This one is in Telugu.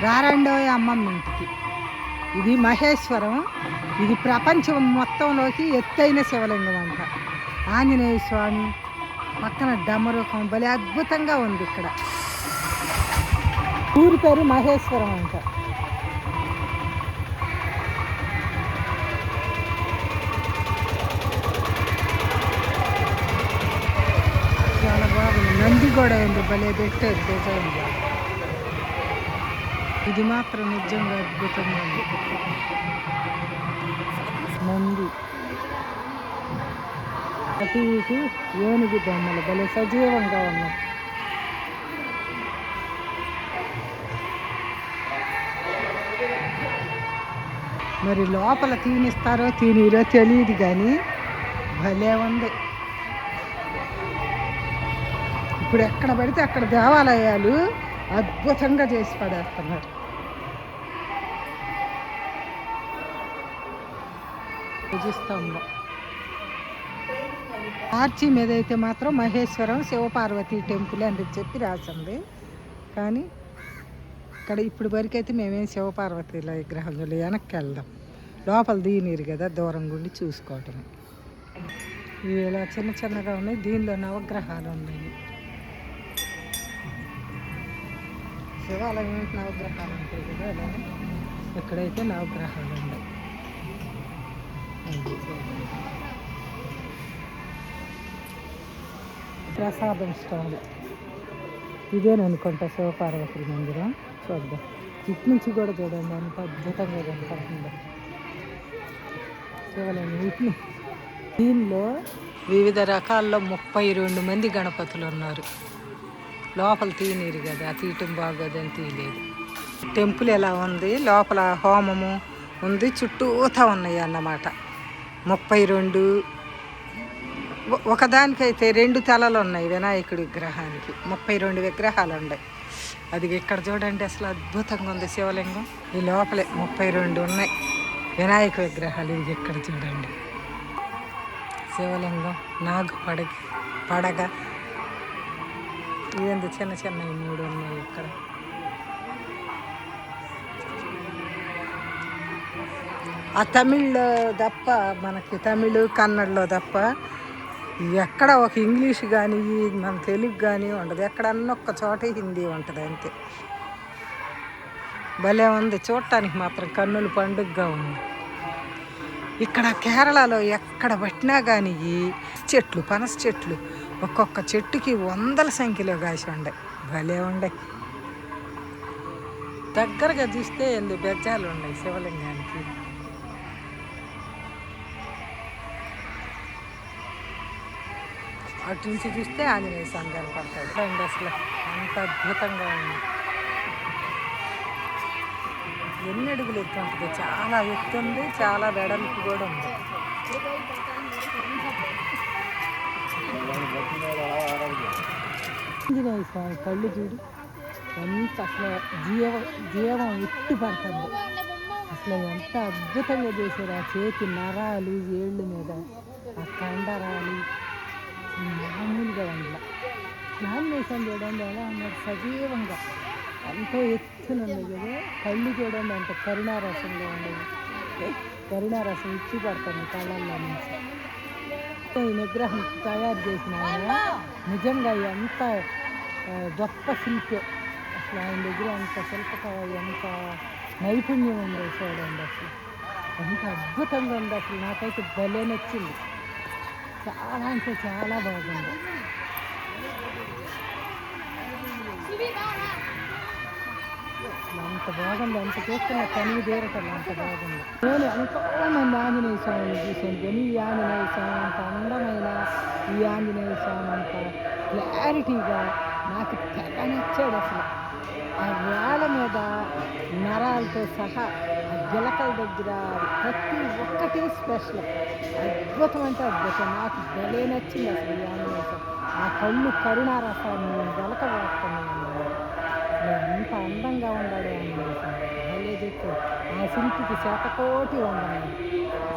రారండోయ్ అమ్మమ్మ ఇంటికి. ఇది మహేశ్వరం. ఇది ప్రపంచం మొత్తంలోకి ఎత్తైన శివలింగం అంట. ఆంజనేయ స్వామి పక్కన డమరుకం భలే అద్భుతంగా ఉంది ఇక్కడ. ఊరి పేరు మహేశ్వరం అంట. చాలా బాగుంది. నంది కూడా ఉంది, భలే పెట్టారు డిజైన్. ఇది మాత్రం నిజంగా అద్భుతంగా ఉంది. నంది అటు ఇటు ఏనుగు బొమ్మలు భలే సజీవంగా ఉన్నాయి. మరి లోపల తీనిస్తారో తీనిరో తెలియదు కానీ భలే ఉంది. ఇప్పుడు ఎక్కడ పడితే అక్కడ దేవాలయాలు అద్భుతంగా చేసి పడేస్తున్నారు. పూజిస్తాము. ఆర్చి మీద అయితే మాత్రం మహేశ్వరం శివపార్వతి టెంపుల్ అని చెప్పి రాసింది. కానీ ఇక్కడ ఇప్పుడు వరకైతే మేమేం శివపార్వతి విగ్రహం చూడలేదు. వెనక్కి వెళ్దాం. లోపల దీనిరు కదా, దూరం గుండి చూసుకోవటమే. ఇవి ఇలా చిన్న చిన్నగా ఉన్నాయి. దీనిలో నవగ్రహాలు ఉన్నాయి. శివాలయం నవగ్రహాలు ఉంటాయి కదా, అలా ఇక్కడైతే నవగ్రహాలు ఉన్నాయి. ప్రసాదం స్టాల్ ఇదేననుకుంటా శివపార్వతి మందిరం. చూద్దాం. ఇటు నుంచి కూడా చూడండి అంత అద్భుతంగా కనపడుతుంది శివలింగం. ఇటు దీనిలో వివిధ రకాల్లో 32 మంది గణపతులు ఉన్నారు. లోపల తీయనీరు కదా, తీయటం బాగోదని తీయలేదు. టెంపుల్ ఎలా ఉంది, లోపల హోమము ఉంది, చుట్టూతా ఉన్నాయి అన్నమాట. 32 ఒకదానికైతే 2 తలలు ఉన్నాయి వినాయకుడి విగ్రహానికి. 32 విగ్రహాలు ఉన్నాయి. అది ఇక్కడ చూడండి, అసలు అద్భుతంగా ఉంది శివలింగం. ఈ లోపలే 32 ఉన్నాయి వినాయక విగ్రహాలు. ఇది ఇక్కడ చూడండి శివలింగం, నాగు పడగ ఏంది చిన్న చిన్నవి 3 ఉన్నాయి ఇక్కడ. ఆ తమిళ్లో తప్ప, మనకి తమిళ్ కన్నడలో తప్ప ఎక్కడ ఒక ఇంగ్లీష్ కానీ మన తెలుగు కానీ ఉండదు. ఎక్కడన్నా ఒక్క చోట హిందీ ఉంటుంది అంతే. భలే ఉంది చూడటానికి మాత్రం, కన్నుల పండుగగా ఉంది. ఇక్కడ కేరళలో ఎక్కడ పట్టినా కానీ చెట్లు, పనస చెట్లు ఒక్కొక్క చెట్టుకి 100ల సంఖ్యలో కాసి ఉండే. భలే ఉండే. దగ్గరగా చూస్తే ఎందుకు బెజ్జాలు ఉన్నాయి శివలింగానికి. అటు నుంచి చూస్తే ఆంజనేయ స్వామి కనపడతాడు. రండి, అసలు అంత అద్భుతంగా ఉంది. ఎన్ని అడుగులు ఎత్తు ఉంటుంది, చాలా ఎత్తు ఉంది, చాలా వెడల్పు కూడా ఉంది. ఆంజనేయ స్వామి కళ్ళు చూడు ఎంత అసలు జీవం ఉట్టి పడుతుంది. అసలు ఎంత అద్భుతంగా చేశారు. ఆ చేతి నరాలు, ఏళ్ళు మీద ఆ కండరాలు మామూలుగా ఉండలా. ఆంజనేయం చూడండి ఎలా ఉన్నాడు సజీవంగా, ఎంతో ఎత్తున ఉంది కదా. కళ్ళు చూడండి అంత కరుణారసంలో ఉండేది. కరుణారసం ఇచ్చి పడుతుంది కళ్ళల్లో నుంచి. ఈ విగ్రహం తయారు చేసిన ఆయన నిజంగా ఎంత గొప్ప శిల్పి. అసలు ఆయన దగ్గర ఎంత ఎంత నైపుణ్యం ఉందో చూడండి. అసలు ఎంత అద్భుతంగా ఉంది. అసలు నాకైతే భలే నచ్చింది. చాలా అంటే చాలా బాగుంది. అంత బాగుంది, అంత చూస్తున్న కనివి తీరటం అంత బాగుంది. నేను ఎంతోమంది ఆంజనేయ స్వామిని చూశాను కానీ ఈ ఆంజనేయ స్వామి అంత అందమైన, ఈ ఆంజనేయ స్వామి అంత క్లారిటీగా నాకు తెగ నచ్చాడు. అసలు ఆ వేళ మీద నరాలతో సహా ఆ గిలకల దగ్గర ప్రతి ఒక్కటి స్పెషల్. అద్భుతం అంటే అద్భుతం. నాకు భలే నచ్చింది అసలు ఈ ఆంజనేయ స్వామి. ఆ కళ్ళు కరుణారసాన్ని వెలకబోస్తున్నాయి. ఎంత అందంగా ఉన్నాడు ఆంజనేయ స్వామి. భలే చెప్పాడు. ఆ శిల్పికి 100 కోటి వందనాలు.